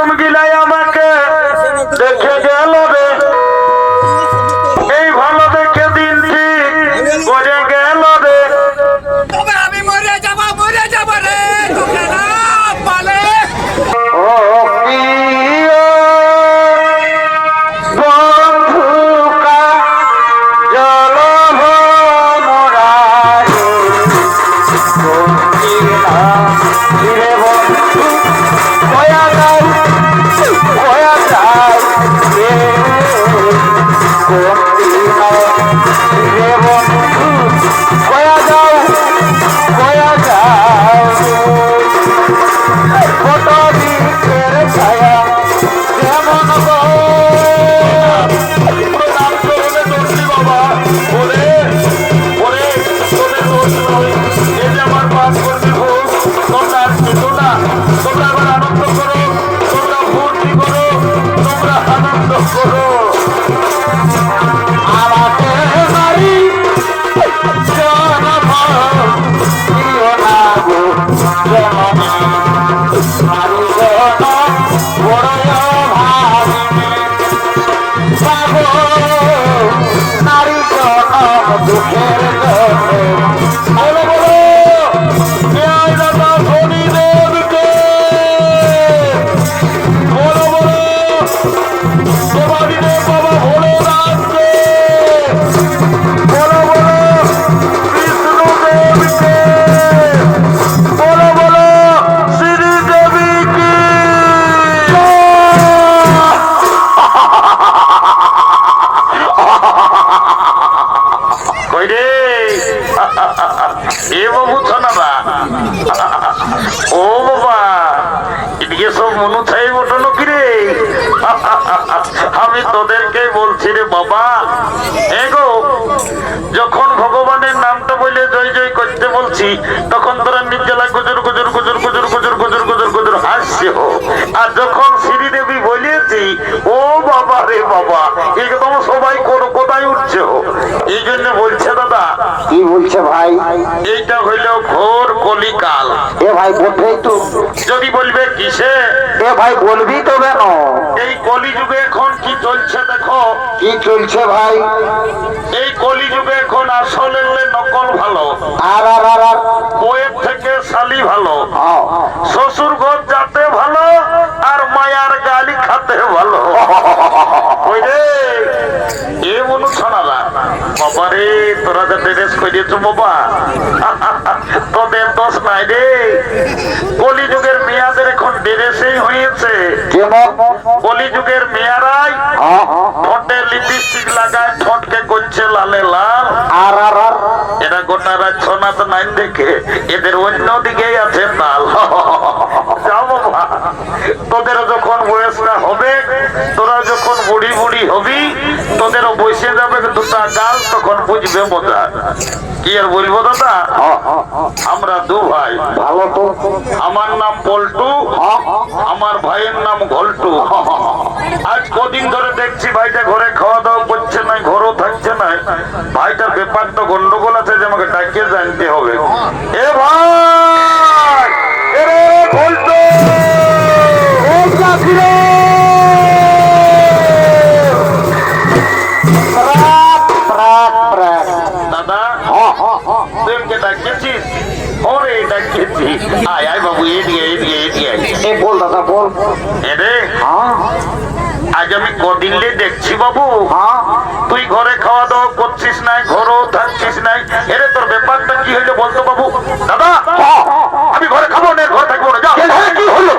কুটুম গিলাই আমাকে দেখে গেল রে, এই ভালো দেখে দিন ঠিক করে গেল রে। তবে আমি মরে যাব রে, তোকে না পালে ও প্রিয় বন্ধুকা জল মোরারে, ফিরে বন্ধু কয়া যাও ফিরে বন্ধু কয়া যাও কত দিকের ছায়া কেমন গো নাম চলবে দর্শি বাবা বলে বলে তোদের এই যে আমার পাঠ করবি হোক, তোমরা কিছু না, তোমরা আবার আনন্দ করো, তোমরা ভর্তি করো, তোমরা আনন্দ করো। আমাকে মারি জনম দিও না গো জননী, মারি জনম বড় ভাবিনি পাবো নারী জনম দুঃখের জনম। বলো বলো ন্যায় দাতা শনিদেবকে, বলো বলো দেবাদিদেব বাবা ভোলেনাথকে, বলো বলো বিষ্ণুদেবকে, বলো বলো শ্রীদেবীকে। কই রে এ বাবু শোনাবা, ও বাবা এদিকে সব মনু ছাই বটনো কি রে? আমি তোদেরকে বলছি রে বাবা, এগো যখন ভগবানের নামটা বলে জয় জয় করতে বলছি, তখন তোরা নির্জলা গুজর গুজর গুজর গুজর গুজর গুজর গুজর গুজর হাসছে হো। আর যখন শ্রীদেবী বলিয়েছি, ও বাবা রে বাবা, একদম সবাই কোথায় উঠছে হো। এই জন্য বলছে দাদা। কি বলছে ভাই? এইটা হইল ঘোর কলিকাল। এ ভাই বলবেই তো। যদি বলবে কিসে? এ ভাই বলবি তো কেন? এই কলিযুগে এখন কি চলছে দেখো। কি চলছে ভাই? এই কলিযুগে এখন আসলে নকল ভালো, আর আর আর আর বইয়ের থেকে শালি ভালো, হ্যাঁ। শ্বশুর ঘর যাতে ভালো, আর মায়ার গালি খাতে ভালো। ওই রে এ মনু শোনালা বাবা রে, তোরা যে ড্রেস করিয়েছ বাবা, তোদের দোষ নাই রে। কলিযুগের মেয়াদের এখন ড্রেসেই হয়েছে। কলিযুগের মেয়ারাই ঠোঁটে লিপস্টিক লাগায়, ঠোঁটকে করছে লালে লাল। আর আর আর এরা গোটা রাত সোনাত নাই দেখে এদের অন্য দিকেই আছে তাল। যাও বাবা, তোদের যখন বয়সটা হবে, তোরা যখন বুড়ি বুড়ি হবি, তোদেরও বসে যাবে দুটা গাল, তখন বুঝবে মজা। কি আর বলবো দাদা, আমরা দু ভাই। ভালো তো। আমার নাম পল্টু, আমার ভাইয়ের নাম ঘল্টু। আজ কদিন ধরে দেখছি ভাইটা ঘরে খাওয়া দাওয়া করছে না, ঘরও থাকছে না। ভাইটার ব্যাপারটা গন্ডগোল আছে, যে আমাকে ডাকিয়ে জানতে হবে। এ ভাই, এ রে ঘল্টু, দাদা তুই ডাকিয়েছিস? ওরে ডাকিয়েছি, আয় আয় বাবু, এদিকে এদিকে এদিকে। বল দাদা বল। এরে আজ আমি কদিনলে দেখছি বাবু, তুই ঘরে খাওয়া দাওয়া করছিস নাই, ঘরও থাকছিস নাই। এরে তোর ব্যাপারটা কি হইলো বলতো বাবু? দাদা আমি ঘরে খাবো না, ঘরে থাকবো না। কি হলো?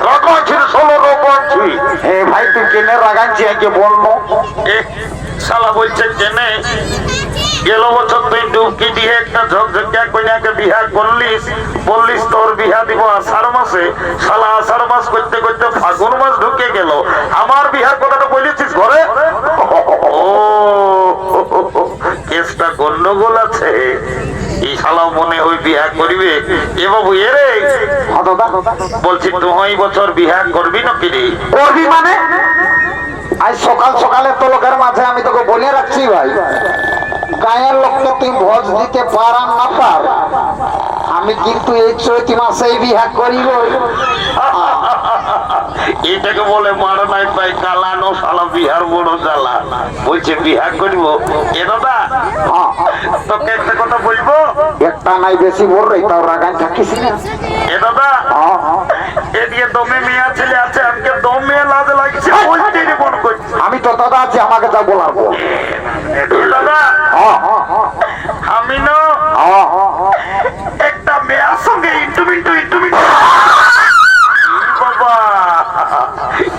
রাগাচ্ছি, 16 রাগাচ্ছি। হে ভাই তুই কেনে রাগাচ্ছি আগে বলবো। শালা বলছে কেনে গেল বছর তুই ডুবকি দিয়ে একটা ঝকঝকিয়া কন্যাকে বিহা করলিস, বললিস তোর বিহা দিব আষাঢ় মাসে। শালা আষাঢ় মাস করতে করতে ফাগুন মাস ঢুকে গেল, আমার বিহার কথাটা বলেছিস ঘরে। ও কেসটা গন্ডগোল আছে, এই শালা মনে ওই বিহা করিবে। এ বাবু এরে বলছি তুই বছর বিহা করবি নাকি রে? করবি মানে? আজ সকাল সকালে তো লোকের মাঝে আমি তোকে বলে রাখছি ভাই, গায়ের লোককে তুই ভোজ দিতে পারাম না পার, আমি কিন্তু এই চৈতি মাসে বিহা করিব। এটাকে বলে মারা নাই পাই কালানো শালা বিহার বড় জ্বালা বলছে বিহার করব এ দাদা তোকে একটা কথা বলবো একটা নাই বেশি বল রে তাও রাগান থাকিস না এ দাদা এদিকে দমে মেয়া ছেলে আছে আমাকে দমে লাজ লাগছে বলতে মন করছে আমি তো দাদা আছি আমাকে যা বলার বল। এ দাদা আমি না একটা মেয়ের সঙ্গে ইন্টুমিন্টু বাবা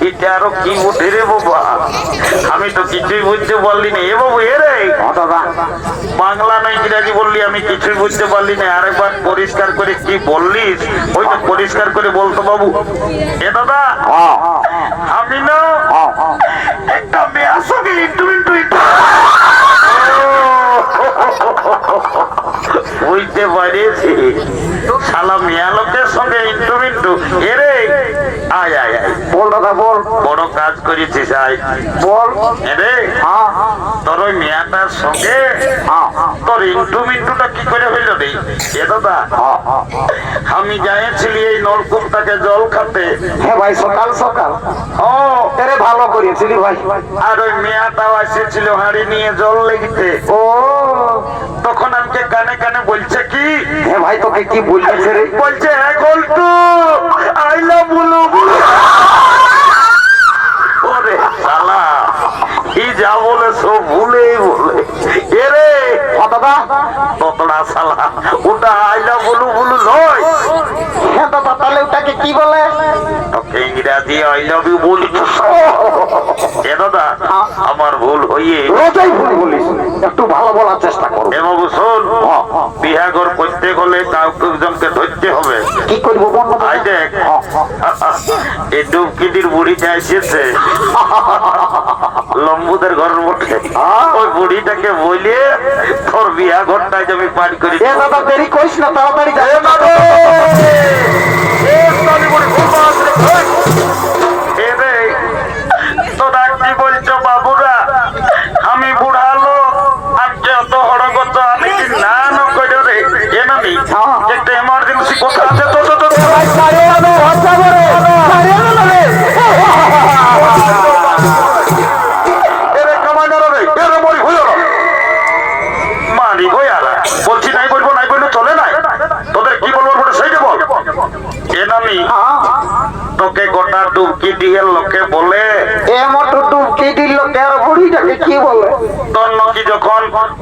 এটা আরো কি উঠে রে বাবা আমি তো কিছুই বুঝতে পারলি না এ বাবু এ রে দাদা বাংলা না ইংরাজি বললি আমি কিছুই বুঝতে পারলি না আরেকবার পরিষ্কার করে কি বললিস ওইটা পরিষ্কার করে বলতো বাবু এ দাদা আমি না একটা মেয়ের সঙ্গে ইন্টুমিন্টু বুঝতে পারিয়েছি শালা মেয়া লোকের সঙ্গে ইন্টুমিন্টু এরে আয় আয় আয় বল দাদা বল বড় কাজ করেছিস আয় বল এরে তোর ওই মেয়াটার সঙ্গে তোর ইন্টুমিন্টুটা কি করে হইল রে এ দাদা আমি যাইছিলি এই নলকূপটাকে জল খাতে হ্যাঁ ভাই সকাল সকাল ও এরে ভালো করেছিলি ভাই আর ওই মেয়াটাও এসেছিল হাঁড়ি নিয়ে জল লেগিতে ও তখন আমাকে কানে কানে বলছে কি হ্যাঁ ভাই তোকে কি বলতেছে রে বলছে এখন তো আইলা বলো ওরে শালা কি যা বলে সব ভুলেই বলে এরে দাদা ততটা শালা ওটা আইলা বলু নয় হ্যাঁ দাদা তাহলে ওটাকে কি বলে তোকে ইংরাজি আই লাভ ইউ বলি এ দাদা আমার ভুল হইয়ে রোজাই ভুল বলিস একটু ভালো বলার চেষ্টা করো এ বাবু শোন বিহাগর করতে গেলে কাউকে একজনকে ধরতে হবে কি করবো বল আই দেখ এই ডুবকিটির বুড়িটা এসেছে লম্বুদের ঘরের মধ্যে ওই বুড়িটাকে বলে তোর বিয়া ঘরটায় আমি পার করি এ দাদা দেরি করিস না তাড়াতাড়ি যা তোরা কি বলছো বাবুরা আমি বুড়া লোক আজকে অত হড়গত আমি কি না করে রে এ নামি একটা এমার্জেন্সি কথা আছে তো মারি ভয়ারা বলছি নাই বলবো চলে নাই তোদের কি বলবো সেইটা বল এ নামি তোকে গোটা ডুবকি দিয়ে লোকে বলে এ মোটর ডুবকি দিল কেন বুড়িটাকে কি বলে তোর নাকি যখন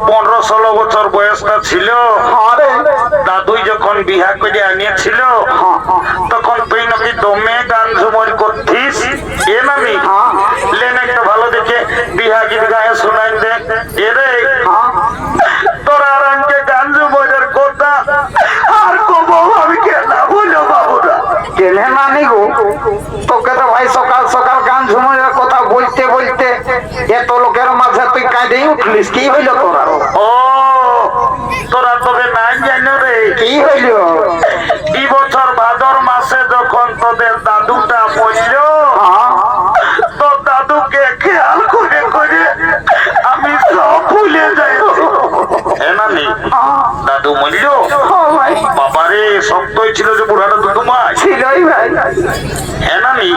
15-16 বছর বয়সটা ছিল দাদুই যখন বিহা করে আনিয়েছিল তখন তুই নাকি দমে গান ঝুমর করতিস এ নামি লেন একটা ভালো দেখে বিহা গীত গায়ে শোনাই দে এরে তোরা আর আমাকে গান ঝুমরের কথা আর কবো আমি কেন বলো বাবুরা কেনে মানি গো তোকে তো ভাই সকাল সকাল গান ঝুমুরের কথা বলতে বলতে এত লোকের মাঝে তুই কাঁদেই উঠলিস কি হইল তোরা ও তোরা তবে নাই জানো রে কি হইল এই বছর ভাদর মাসে যখন তোদের দাদুটা মরল তোর দাদুকে খেয়াল করে করে আমি সব ভুলে যাই এনানি দাদু মরল বাবারে শক্তই ছিল যে বুড়াটা দুটো মাস ছিলই ভাই এনানি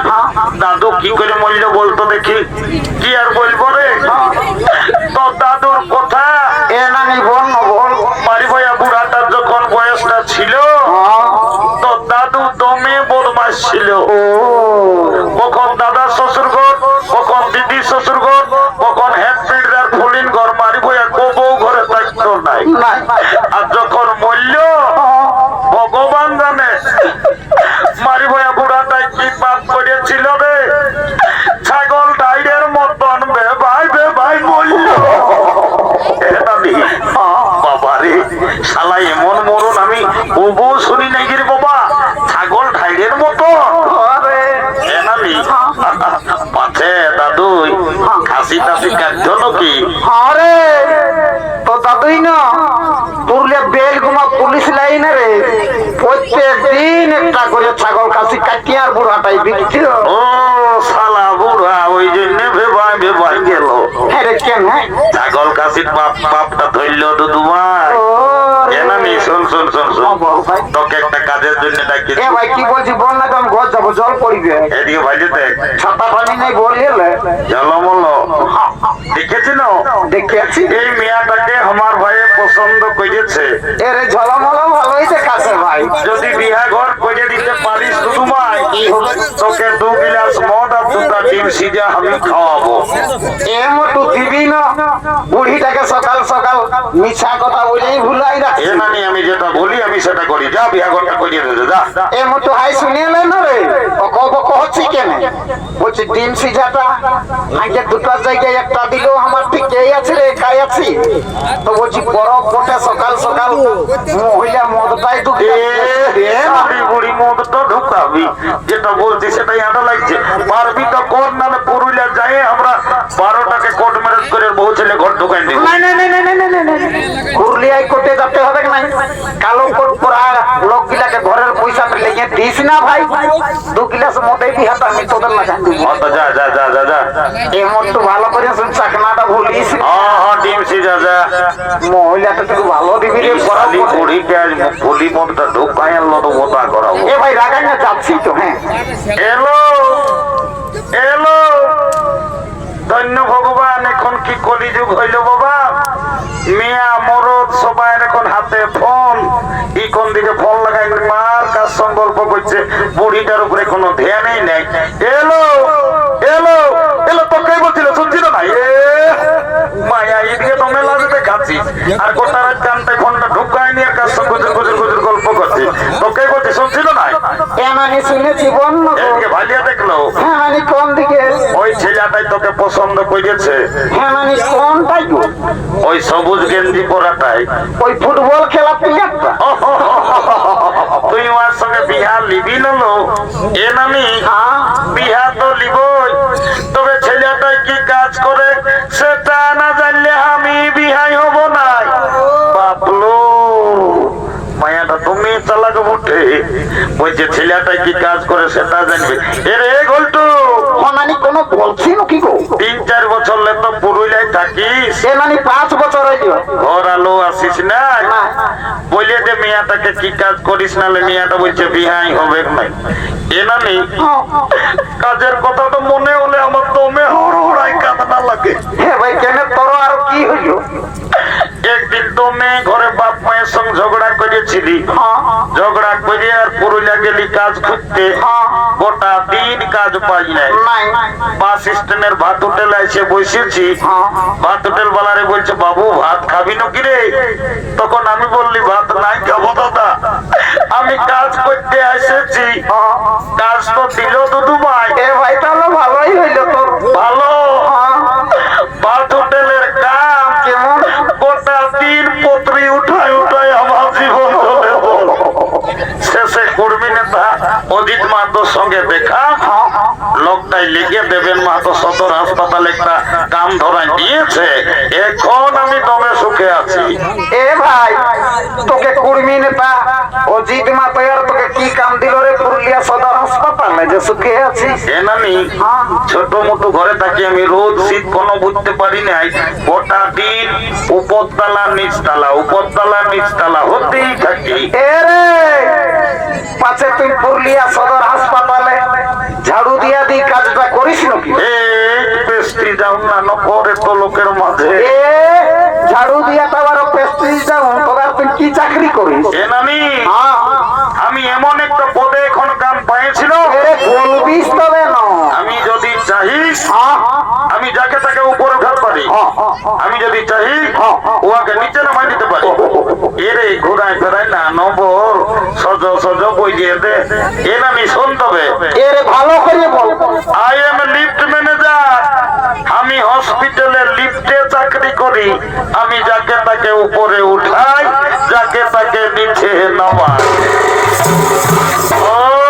দাদু কি করে মরল বলতো দেখি কি আর বলবো রে তোর দাদুর কথা এ নানি বল না বল মারি ভাইয়া বুড়াটার যখন বয়সটা ছিল তো দাদু দমে বদমাস ছিল কখন দাদা শ্বশুর ঘর কখন দিদি শ্বশুর ঘর কখন হ্যান্ডপিডার ফুলিন ঘর মারি ভাইয়া বউ ঘরে থাকতো নাই আর যখন মরল ভগবান জানে মারি ভাইয়া বুড়াটাই কি পাপ করেছিল রে ছাগল ডাইরের মতন ভাই মরল বাবারে শালা এমন মরণ আমি ওবো শুনি নাই রে বাবা ছাগল ঢাইরের মতো পাছে দাদু খাসি টাসি কাটছো নাকি আরে তো দাদুই না পুরুলিয়া বেলগুমা পুলিশ লাইনে রে প্রত্যেক দিন একটা করে ছাগল কাশি কাটিয়ার বুড়াটাই বিকছিল ও শালা বুড়া ওই জন্য ভেবাই গেল হ্যাঁ রে কেন ছাগল কাশির পাপটা ধরল দুদুমাই এনামি শোন শোন শোন শোন বল ভাই। তোকে একটা কাজের জন্য ডাকি এ ভাই কি বলছি বল না তো আমি ঘর যাবো জল পড়বে এদিকে ভাই যেতে ছাতা পানি নেই বলে জলমল দেখেছি না দেখেছি এই মেয়াটাকে আমার ভাইয়ে পছন্দ করেছে এর ঝলমল ভালোই দেখাছে ভাই যদি বিয়া ঘর করে দিতে পারিস শুধু মাই তোকে 2 গিলাস মদ আর 2টা ডিম সিজা আমি খাওয়াবো এ মতো দিবি না বুড়িটাকে সকাল সকাল মিছা কথা বলেই ভুলাই রাখছি এ মানে আমি যেটা বলি আমি সেটা করি যা বিয়া ঘরটা করিয়ে দে যা এ মতো হাই শুনিয়ে না রে ও কব হচ্ছে কেন বলছি ডিম সিঝাটা আগে দুটার জায়গায় একটা দিলেও আমার ঠিক এই আছে রে একাই আছি তো বলছি বরফ বটে সকাল সকাল মহিলা মদটাই তো আমি বুড়ি মদ তো ঢুকাবি যেটা বলছি সেটাই আটা লাগছে পারবি তো কোন নালে পুরুলিয়া যাই আমরা 12টাকে কোর্ট ম্যারেজ করে বহু ছেলে ঘর ঢুকাই দিব পুরুলিয়ায় কোর্টে যেতে হবে না কালো কোট পরা লোকগুলাকে ঘরের পয়সা লেগে দিস না ভাই 2 গিলাস মদে বিহাত আমি তোদের লাগাই দিব যা যা যা যা যা এমন তো ভালো করে শুন চাকনাটা ভুলিস হ্যাঁ ডিম সিজা যা মহিলাটা তুই ভালো দিবি রে শালি বুড়িকে আজ বলি মদটা ঢুকাই আনলো তো বোতা করাবো এ ভাই রাগাই না যাচ্ছি তো হ্যাঁ এলো এলো ধন্য ভগবান এখন কি কলিযুগ হইল বাবা মিয়া মরদ সবাই এখন হাতে ফোন ই কোন দিকে ফোন লাগাই মার কাজ সংকল্প করছে বুড়িটার উপরে কোনো ধ্যানই নেই এলো এলো এলো তোকে বলছিল শুনছিল না মায়া এদিকে তো মেলা দেখাচ্ছি আর গোটা রাত কানতে ফোনটা ঢুকায় নিয়ে কাজ গুজর গুজর গুজর গল্প করছি তোকে বলছি শুনছিল না এমানি শুনেছি বন্য এদিকে ভালিয়া দেখলো হ্যাঁ মানে কোন দিকে ওই ছেলেটাই তোকে পছন্দ করেছে হ্যাঁ মানে কোনটাই গো ওই সবুজ গেঞ্জি পরাটাই ওই ফুটবল খেলা প্লেয়ারটা তুই ওর সঙ্গে বিহা লিবি নলো এ নামি বিহা তো লিবই তবে ছেলেটাই কি কাজ করে সেটা না জানলে আমি বিহাই হব না বাপলো মায়াটা তুমি চালাক বটে বলছে ছেলেটাই কি কাজ করে সেটা জানবে এরে ঘল্টু মানে কোনো বলছি না কি গো 3-4 বছর লে তো পুরুলিয়ায় থাকিস এ মানে 5 বছর হইলো ঘর আলো আসিস না বলে যে মিয়াটাকে কি কাজ করিস নালে মিয়াটা বলছে বিহাই হবে নাই এ নানি কাজের কথা তো মনে হলে আমার দমে হড়হড়াই কাঁদনা লাগে হে ভাই কেন তোর আর কি হইলো একদিন তো মেয়ে ঘরে বাপ মায়ের সঙ্গে ঝগড়া করেছিলি ঝগড়া করে আর পুরুলিয়া গেলি কাজ খুঁজতে গোটা দিন কাজ পাই নাই বাস স্ট্যান্ডের ভাত হোটেল এসে বসেছি ভাত হোটেল বালারে বলছে বাবু ভাত খাবি নাকি রে তখন আমি বললি ভাত নাই খাবো দাদা আমি কাজ করতে এসেছি কাজ তো দিল দুদু ভাই এ ভাই তাহলে ভালোই হইলো তোর ভালো ভাত হোটেলের কাম কেমন গোটা দিন পত্রী উঠায় উঠায় আমার জীবন চলে শেষে কর্মী নেতা অজিত মাহাতোর সঙ্গে দেখা লোকটাই লিখে দেবেন মাহাতো সদর হাসপাতাল একটা কাম ধরায় দিয়েছে এখন আমি দমে সুখে আছি এ ভাই তোকে কুর্মী নেতা অজিত মাতয়ার তোকে কি কাম দিল রে পুরুলিয়া সদর হাসপাতালে যে সুখে আছিস এ নানি ছোট মোটো ঘরে থাকি আমি রোজ শীত কোনো বুঝতে পারি নাই গোটা দিন উপরতলা নিচতলা হতেই থাকি এ রে পাছে তুই পুরুলিয়া সদর হাসপাতালে ঝাড়ু দিয়া দি কাজটা করিস নাকি পেস্ট্রি যাও না নকরে তো লোকের মাঝে এ ঝাড়ু দিয়া তাবার পেস্ট্রি যাও তোরা তুই কি চাকরি করিস এ নানি আমি এমন একটা পদে এখন কাম পাইছিল বলবিস তবে না আমি যদি চাই আমি যাকে তাকে উপরে উঠাতে পারি আমি যদি চাই ওকে নিচে নামাই দিতে পারি এরে ঘুরাই ফেরাই না নম্বর সজ বইয়ে দে এ নামি শোন তবে এর ভালো করে বল আই এম লিফট ম্যানেজার আমি হসপিটালে লিফটে চাকরি করি আমি যাকে তাকে উপরে উঠাই যাকে তাকে নিচে নামাই ও